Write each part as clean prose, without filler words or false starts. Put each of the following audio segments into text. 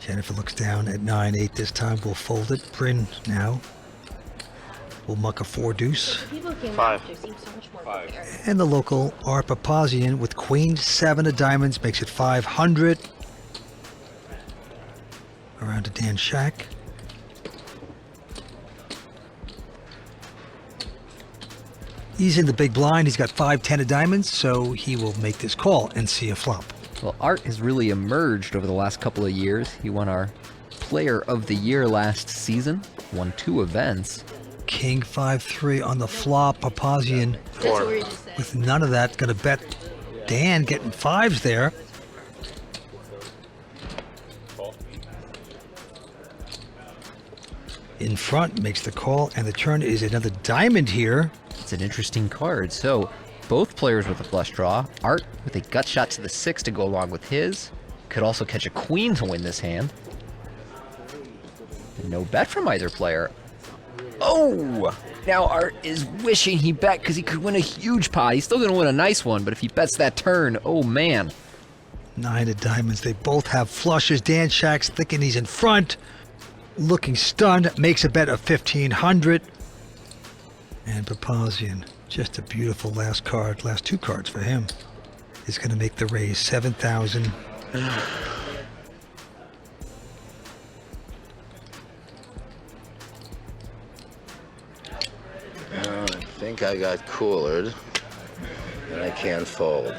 Jennifer looks down at 9-8 this time. We'll fold it. Bryn now. We'll muck a 4-deuce. 5. And the local Art Papazian with queen 7 of diamonds makes it 500. Around to Dan Shack. He's in the big blind. He's got 5-10 of diamonds, so he will make this call and see a flop. Well, Art has really emerged over the last couple of years. He won our Player of the Year last season, won 2 events. King 5-3 on the flop. Papazian with none of that. Going to bet Dan getting 5s there. In front, makes the call, and the turn is another diamond here. It's an interesting card. So both players with a flush draw. Art with a gut shot to the 6 to go along with his. Could also catch a queen to win this hand. No bet from either player. Oh! Now Art is wishing he bet because he could win a huge pot. He's still going to win a nice one, but if he bets that turn, oh man. 9 of diamonds. They both have flushes. Dan Shack's thinking he's in front. Looking stunned. Makes a bet of 1,500. And Papazian, just a beautiful last card. Last 2 cards for him. Is going to make the raise 7,000. I think I got coolered, and I can't fold.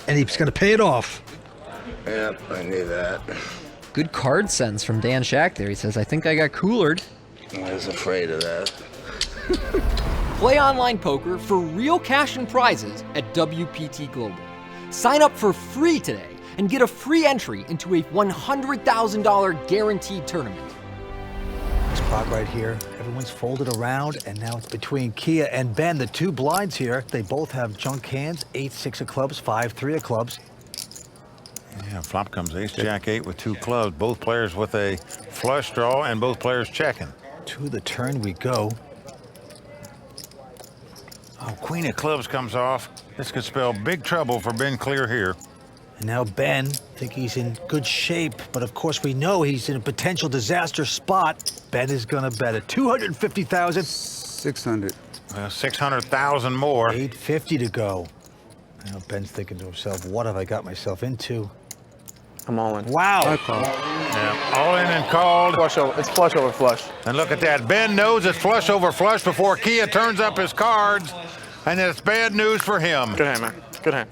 And he's going to pay it off. Yep, I knew that. Good card sense from Dan Shack there. He says, I think I got coolered. I was afraid of that. Play online poker for real cash and prizes at WPT Global. Sign up for free today and get a free entry into a $100,000 guaranteed tournament. Spot right here. Everyone's folded around, and now it's between Kia and Ben, the 2 blinds here. They both have junk hands, 8-6 of clubs, 5-3 of clubs. Yeah, flop comes ace, jack 8 with 2 clubs. Both players with a flush draw and both players checking. To the turn we go. Oh, queen of clubs comes off. This could spell big trouble for Ben Clear here. And now Ben, I think he's in good shape, but of course we know he's in a potential disaster spot. Ben is gonna bet at 250,000. 600. 600,000 more. 850 to go. Now Ben's thinking to himself, what have I got myself into? I'm all in. Wow. Yeah, all in and called. Flush over. It's flush over flush. And look at that. Ben knows it's flush over flush before Kia turns up his cards, and it's bad news for him. Good hand, man. Good hand.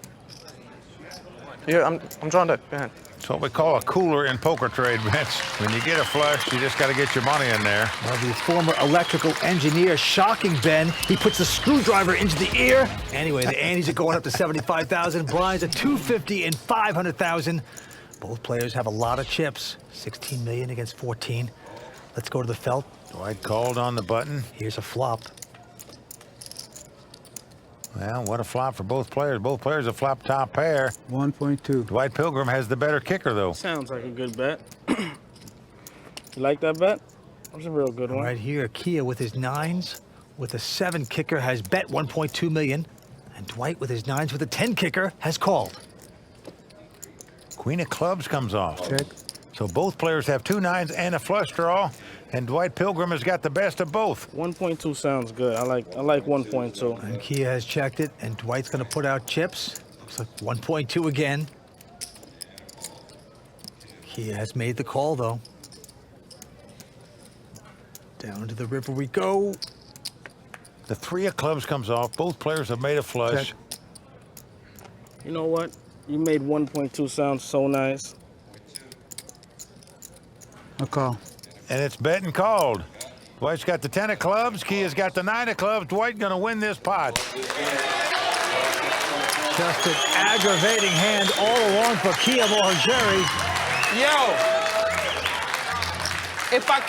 Yeah, I'm drawn dead. Go ahead. It's what we call a cooler in poker trade, Vince. When you get a flush, you just got to get your money in there. Well, the former electrical engineer shocking Ben. He puts the screwdriver into the ear. Anyway, the antes are going up to 75,000. Blinds at 250 and 500,000. Both players have a lot of chips. 16 million against 14. Let's go to the felt. Dwight called on the button. Here's a flop. Well, what a flop for both players. Both players have flopped top pair. 1.2. Dwight Pilgrim has the better kicker, though. Sounds like a good bet. You like that bet? That's a real good one. Right here, Kia with his 9s, with a 7 kicker, has bet 1.2 million. And Dwight with his 9s with a 10 kicker has called. Queen of clubs comes off. Check. So both players have 2 9s and a flush draw, and Dwight Pilgrim has got the best of both. 1.2 sounds good. I like 1.2. And Kia has checked it, and Dwight's going to put out chips. Looks like 1.2 again. Kia has made the call, though. Down to the river we go. The 3 of clubs comes off. Both players have made a flush. Check. You know what? You made 1.2 sound so nice. A call. And it's bet and called. Dwight's got the 10 of clubs. Kia's got the 9 of clubs. Dwight going to win this pot. Just an aggravating hand all along for Kia Mohajeri. Yo, if I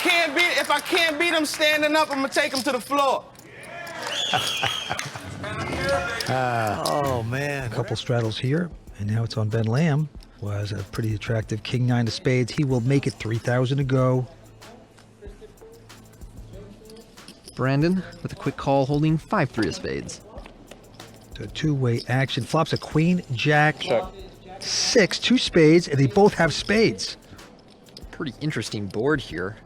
can't beat him standing up, I'm gonna take him to the floor. Oh, man. A couple straddles here, and now it's on Ben Lamb. Was a pretty attractive king 9 of spades. He will make it 3,000 to go. Brandon with a quick call holding 5-3 of spades. So two-way action. Flops a queen, jack, Check. 6, 2 spades, and they both have spades. Pretty interesting board here.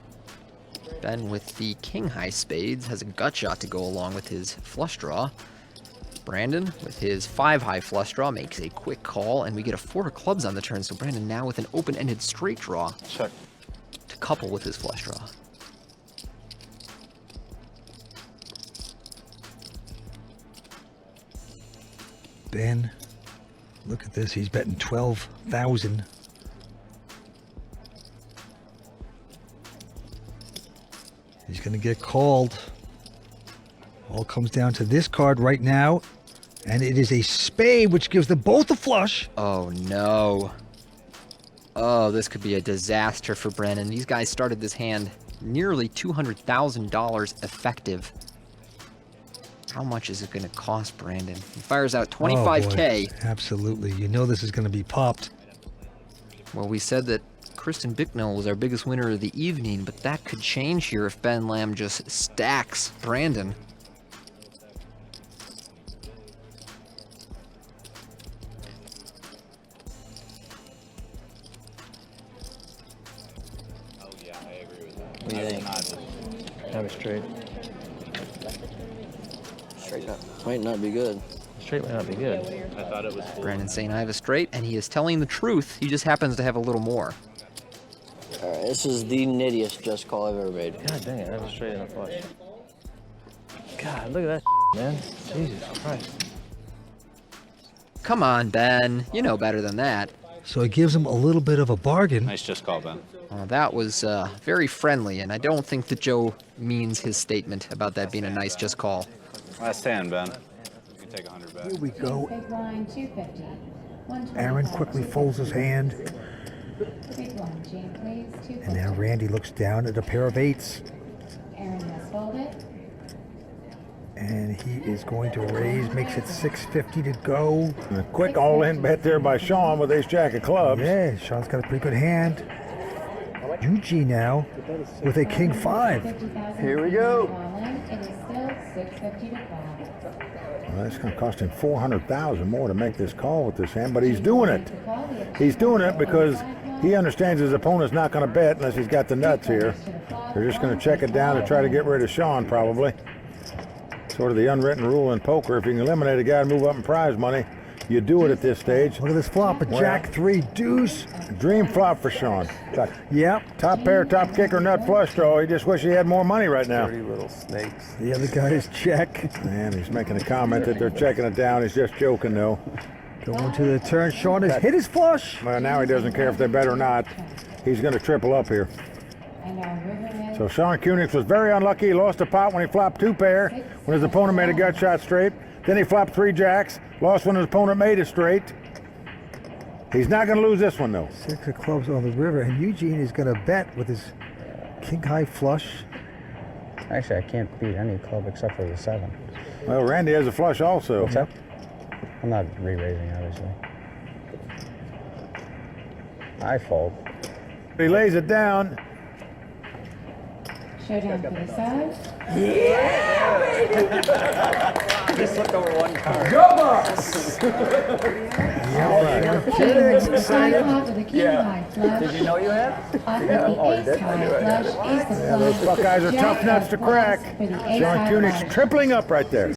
Ben with the king high spades has a gut shot to go along with his flush draw. Brandon with his 5 high flush draw makes a quick call, and we get a 4 of clubs on the turn, so Brandon now with an open-ended straight draw Check. to couple with his flush draw. Ben, look at this. He's betting 12,000. He's going to get called. All comes down to this card right now. And it is a spade, which gives them both a flush. Oh, no. Oh, this could be a disaster for Brandon. These guys started this hand nearly $200,000 effective. How much is it going to cost Brandon? He fires out 25K. Oh, absolutely. You know this is going to be popped. Well, we said that Kristen Bicknell was our biggest winner of the evening, but that could change here if Ben Lamb just stacks Brandon. What do you think? Have a straight. Straight might not be good. Straight might not be good. Brandon's saying I have a straight, and he is telling the truth. He just happens to have a little more. All right, this is the nittiest just call I've ever made. God dang it, I have a straight and a flush. God, look at that man. Jesus Christ. Come on, Ben. You know better than that. So it gives him a little bit of a bargain. Nice just call, Ben. Well, that was very friendly, and I don't think that Joe means his statement about that being a nice just call. Last hand, Ben. You can take 100 back. Here we go. Big blind 250. Aaron quickly folds his hand. Big blind, Jane, please. 250. And now Randy looks down at a pair of 8s. Aaron has folded. And he is going to raise, makes it 650 to go. A quick all-in bet there by Sean with ace-jack of clubs. Yeah, Sean's got a pretty good hand. Eugene now with a king 5. Here we go. It is still 650 to call. Well, it's going to cost him $400,000 more to make this call with this hand, but he's doing it. He's doing it because he understands his opponent's not going to bet unless he's got the nuts here. They're just going to check it down and try to get rid of Sean, probably. Sort of the unwritten rule in poker. If you can eliminate a guy and move up in prize money, you do it at this stage. Look at this flop, a jack 3 deuce. Dream flop for Sean. Yep. Top pair, top kicker, nut flush draw. He just wish he had more money right now. Dirty little snakes. The other guy is check. And he's making a comment that they're checking it down. He's just joking, though. Going to the turn. Sean has hit his flush. Well, now he doesn't care if they bet or not. He's going to triple up here. So Sean Kunix was very unlucky. He lost a pot when he flopped 2 pair, when his opponent made a gut shot straight. Then he flopped 3 jacks, lost when his opponent made a straight. He's not going to lose this one, though. 6 of clubs on the river, and Eugene is going to bet with his king high flush. Actually, I can't beat any club except for the 7. Well, Randy has a flush also. What's that? I'm not re-raising, obviously. I fold. He lays it down. Showdown for the side. Just looked over one card. Side flop with a king high flush. Did you know you had? Off with the ace high flush, ace of Those clubs. Buckeyes are tough Jack nuts of to clubs crack. for the ace Sean high Kunix flush. tripling up right there.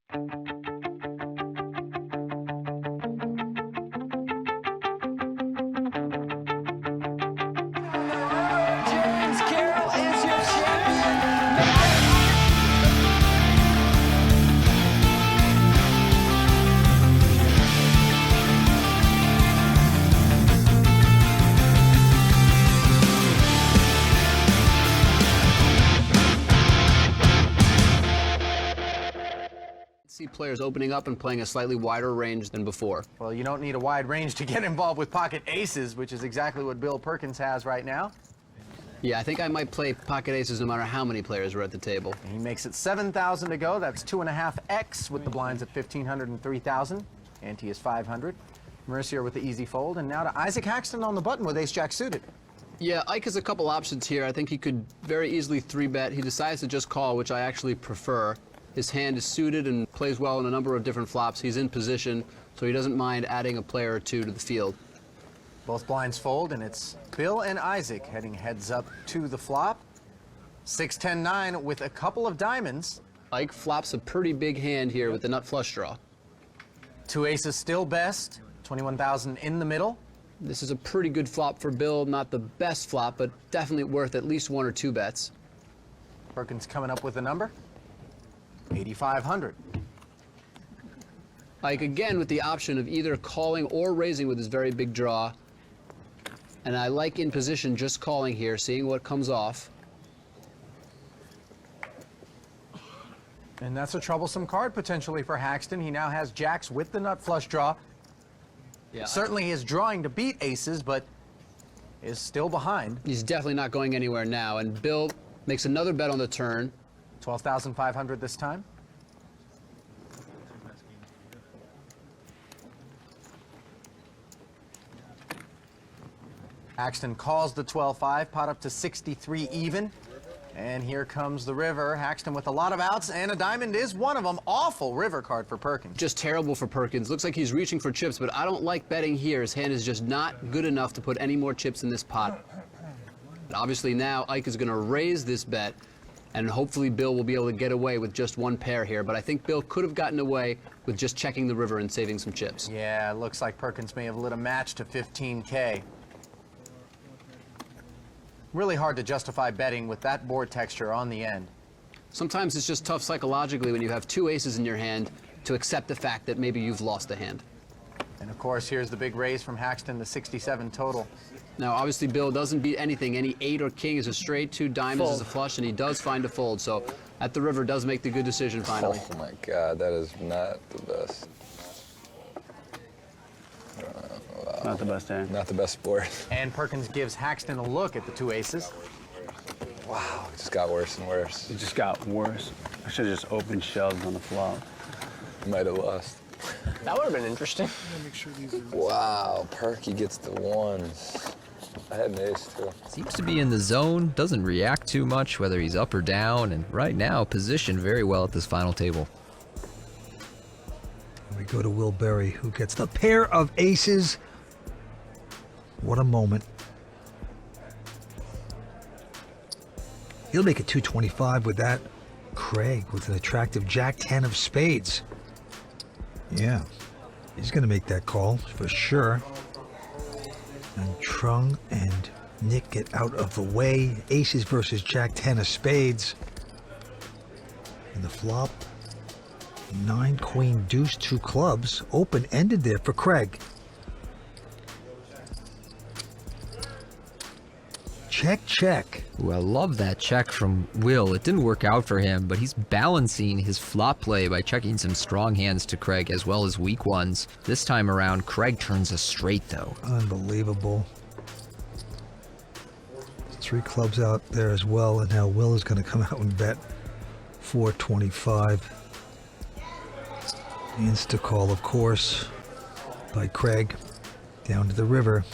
See players opening up and playing a slightly wider range than before. Well, you don't need a wide range to get involved with pocket aces, which is exactly what Bill Perkins has right now. Yeah, I think I might play pocket aces no matter how many players are at the table. He makes it 7,000 to go. That's 2.5x with the blinds at 1,500 and 3,000. Ante is 500. Mercier with the easy fold, and now to Isaac Haxton on the button with ace-jack suited. Yeah, Ike has a couple options here. I think he could very easily 3-bet. He decides to just call, which I actually prefer. His hand is suited and plays well in a number of different flops. He's in position, so he doesn't mind adding a player or two to the field. Both blinds fold, and it's Bill and Isaac heading heads up to the flop. 6-10-9 with a couple of diamonds. Ike flops a pretty big hand here with the nut flush draw. Two aces still best. 21,000 in the middle. This is a pretty good flop for Bill. Not the best flop, but definitely worth at least 1 or 2 bets. Perkins coming up with a number. 8,500. Ike again with the option of either calling or raising with his very big draw. And I like in position just calling here, seeing what comes off. And that's a troublesome card potentially for Haxton. He now has jacks with the nut flush draw. Yeah, certainly is drawing to beat aces, but is still behind. He's definitely not going anywhere now. And Bill makes another bet on the turn. 12,500 this time. Haxton calls the 12-5, pot up to 63 even. And here comes the river. Haxton with a lot of outs, and a diamond is one of them. Awful river card for Perkins. Just terrible for Perkins. Looks like he's reaching for chips, but I don't like betting here. His hand is just not good enough to put any more chips in this pot. But obviously now Ike is going to raise this bet, and hopefully Bill will be able to get away with just one pair here. But I think Bill could have gotten away with just checking the river and saving some chips. Yeah, it looks like Perkins may have lit a match to 15K. Really hard to justify betting with that board texture on the end. Sometimes it's just tough psychologically when you have 2 aces in your hand to accept the fact that maybe you've lost a hand. And of course, here's the big raise from Haxton, the 67 total. Now, obviously, Bill doesn't beat anything. Any 8 or king is a straight, 2 diamonds is a flush, and he does find a fold. So at the river does make the good decision finally. Oh my God, that is not the best. Not the best hand. Not the best board. And Perkins gives Haxton a look at the 2 aces. Wow, it just got worse and worse. It just got worse. I should have just opened shells on the flop. Might have lost. That would have been interesting. Wow, Perky gets the 1s. I had an ace too. Seems to be in the zone, doesn't react too much whether he's up or down, and right now positioned very well at this final table. We go to Will Berry, who gets the pair of aces. What a moment. He'll make it 225 with that. Craig with an attractive Jack-10 of spades. Yeah, he's going to make that call for sure. And Trung and Nick get out of the way. Aces versus Jack-10 of spades. And the flop, 9 queen deuce 2 clubs, open-ended there for Craig. Check, check. Ooh, I love that check from Will. It didn't work out for him, but he's balancing his flop play by checking some strong hands to Craig as well as weak ones. This time around, Craig turns a straight though. Unbelievable. 3 clubs out there as well, and now Will is going to come out and bet 425. Insta call, of course, by Craig down to the river.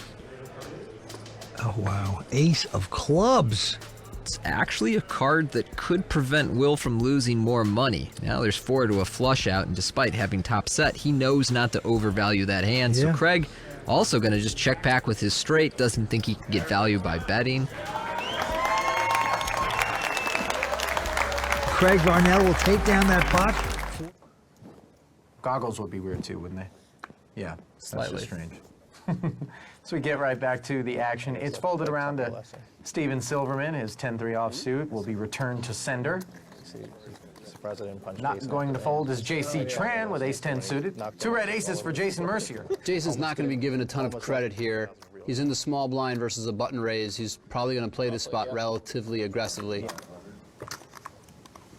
Oh, wow. Ace of clubs. It's actually a card that could prevent Will from losing more money. Now there's 4 to a flush out, and despite having top set, he knows not to overvalue that hand. Yeah. So Craig also going to just check back with his straight, doesn't think he can get value by betting. Craig Varnell will take down that pot. Goggles would be weird too, wouldn't they? Yeah, Slightly. that's just strange. So we get right back to the action. It's folded around to Steven Silverman. His 10-3 offsuit will be returned to sender. Not going to fold is J.C. Tran with ace-10 suited. 2 red aces for Jason Mercier. Jason's not going to be given a ton of credit here. He's in the small blind versus a button raise. He's probably going to play this spot relatively aggressively.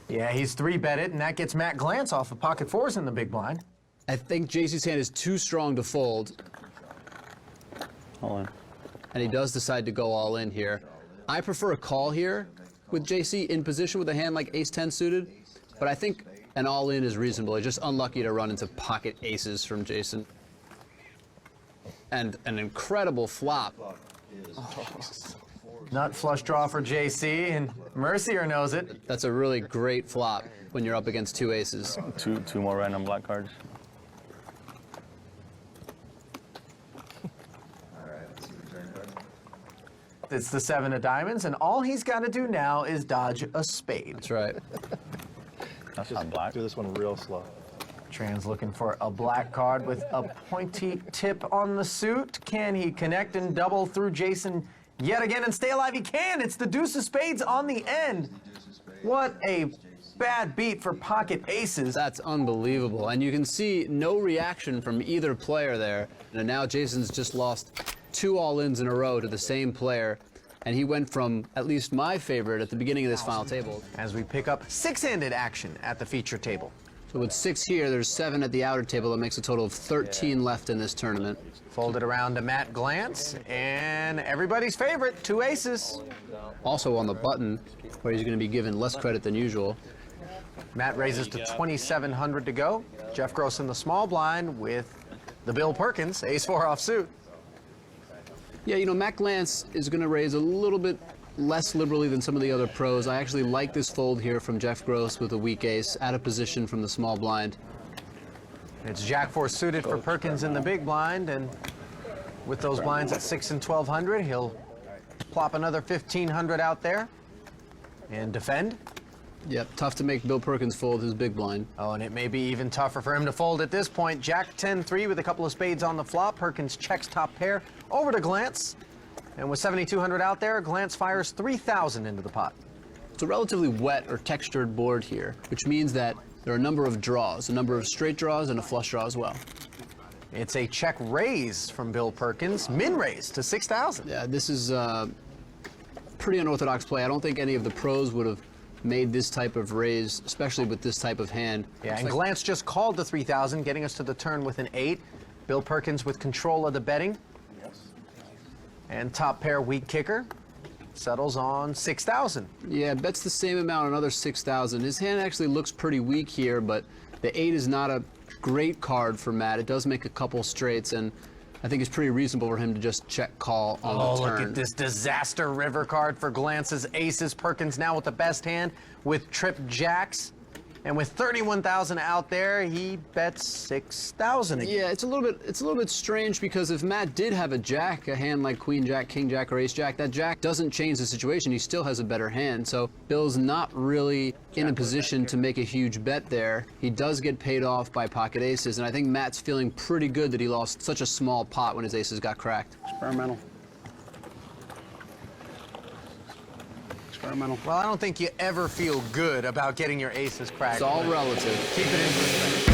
Yeah, he's 3-betted, and that gets Matt Glantz off of pocket 4s in the big blind. I think JC's hand is too strong to fold. All in. And he does decide to go all in here. I prefer a call here with JC in position with a hand like ace-10 suited, but I think an all-in is reasonable. It's just unlucky to run into pocket aces from Jason. And an incredible flop. Oh. Nut flush draw for JC, and Mercier knows it. That's a really great flop when you're up against 2 aces. Two more random black cards. It's the 7 of diamonds, and all he's got to do now is dodge a spade. That's right. That's not black. Do this one real slow. Tran's looking for a black card with a pointy tip on the suit. Can he connect and double through Jason yet again and stay alive? He can. It's the deuce of spades on the end. What a bad beat for pocket aces. That's unbelievable. And you can see no reaction from either player there. And now Jason's just lost 2 all-ins in a row to the same player. And he went from at least my favorite at the beginning of this final table. As we pick up 6-handed action at the feature table. So with 6 here, there's 7 at the outer table. That makes a total of 13 left in this tournament. Folded around to Matt Glantz, and everybody's favorite, 2 aces. Also on the button, where he's going to be given less credit than usual. Matt raises to 2,700 to go. Jeff Gross in the small blind with the Bill Perkins, ace-4 offsuit. Yeah, you know, Matt Glantz is going to raise a little bit less liberally than some of the other pros. I actually like this fold here from Jeff Gross with a weak ace, out of position from the small blind. It's Jack-4 suited for Perkins in the big blind, and with those blinds at 6 and 1,200, he'll plop another 1,500 out there and defend. Yep, tough to make Bill Perkins fold his big blind. Oh, and it may be even tougher for him to fold at this point. Jack 10-3 with a couple of spades on the flop. Perkins checks top pair over to Glantz. And with 7,200 out there, Glantz fires 3,000 into the pot. It's a relatively wet or textured board here, which means that there are a number of draws, a number of straight draws and a flush draw as well. It's a check raise from Bill Perkins, min raise to 6,000. Yeah, this is pretty unorthodox play. I don't think any of the pros would have made this type of raise, especially with this type of hand. Yeah, and Glantz just called the 3,000, getting us to the turn with an 8. Bill Perkins with control of the betting. And top pair weak kicker settles on 6,000. Yeah, bets the same amount, another 6,000. His hand actually looks pretty weak here, but the 8 is not a great card for Matt. It does make a couple straights, and I think it's pretty reasonable for him to just check call on the turn. Look at this disaster river card for Glantz's aces. Perkins now with the best hand with trip jacks. And with 31,000 out there, he bets 6,000 again. Yeah, it's a little bit strange because if Matt did have a jack, a hand like Queen Jack, King Jack, or Ace Jack, that jack doesn't change the situation. He still has a better hand. So Bill's not really in a position to make a huge bet there. He does get paid off by pocket aces, and I think Matt's feeling pretty good that he lost such a small pot when his aces got cracked. Experimental. Well, I don't think you ever feel good about getting your aces cracked. It's all relative. Keep it in perspective.